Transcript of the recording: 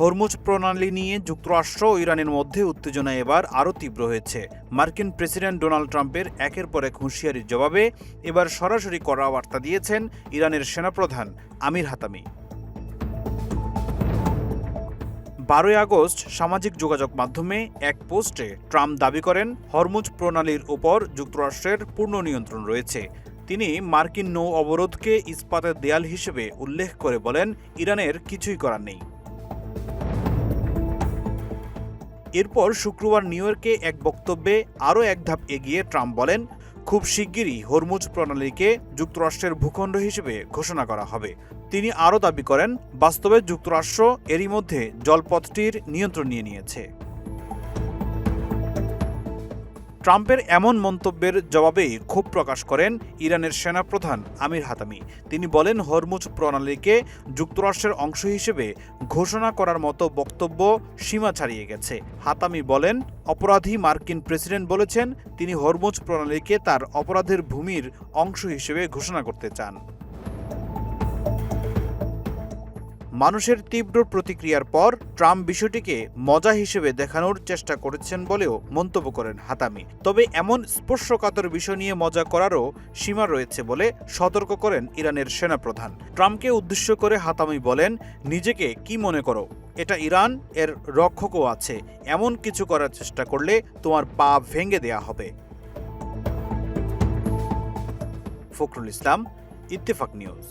Hormuz প্রণালী নিয়ে যুক্তরাষ্ট্র ও ইরানের মধ্যে উত্তেজনা এবার আরও তীব্র হয়েছে। মার্কিন প্রেসিডেন্ট ডোনাল্ড ট্রাম্পের একের পর এক হুঁশিয়ারির জবাবে এবার সরাসরি কড়া বার্তা দিয়েছেন ইরানের সেনাপ্রধান আমির হাতামি। 12 আগস্ট সামাজিক যোগাযোগ মাধ্যমে এক পোস্টে ট্রাম্প দাবি করেন হরমুজ প্রণালীর উপর যুক্তরাষ্ট্রের পূর্ণ নিয়ন্ত্রণ রয়েছে। তিনি মার্কিন নৌ অবরোধকে ইস্পাতের দেয়াল হিসেবে উল্লেখ করে বলেন, ইরানের কিছুই করার নেই। এরপর শুক্রবার নিউ ইয়র্কে এক বক্তব্যে আরও এক ধাপ এগিয়ে ট্রাম্প বলেন, খুব শিগগিরই হরমুজ প্রণালীকে যুক্তরাষ্ট্রের ভূখণ্ড হিসেবে ঘোষণা করা হবে। তিনি আরও দাবি করেন, বাস্তবে যুক্তরাষ্ট্র এরই মধ্যে জলপথটির নিয়ন্ত্রণ নিয়ে নিয়েছে। ট্রাম্পের এমন মন্তব্যের জবাবেই ক্ষোভ প্রকাশ করেন ইরানের সেনাপ্রধান আমির হাতামি। তিনি বলেন, হরমুজ প্রণালীকে যুক্তরাষ্ট্রের অংশ হিসেবে ঘোষণা করার মতো বক্তব্য সীমা ছাড়িয়ে গেছে। হাতামি বলেন, অপরাধী মার্কিন প্রেসিডেন্ট বলেছেন তিনি হরমুজ প্রণালীকে তার অপরাধের ভূমির অংশ হিসেবে ঘোষণা করতে চান। মানুষের তীব্র প্রতিক্রিয়ার পর ট্রাম্প বিষয়টিকে মজা হিসেবে দেখানোর চেষ্টা করেছেন বলেও মন্তব্য করেন হাতামি। তবে এমন স্পর্শকাতর বিষয় নিয়ে মজা করারও সীমা রয়েছে বলে সতর্ক করেন ইরানের সেনাপ্রধান। ট্রাম্পকে উদ্দেশ্য করে হাতামি বলেন, নিজেকে কি মনে করো? এটা ইরান, এর রক্ষকও আছে। এমন কিছু করার চেষ্টা করলে তোমার পা ভেঙে দেয়া হবে। ফখরুল ইসলাম, ইত্তেফাক নিউজ।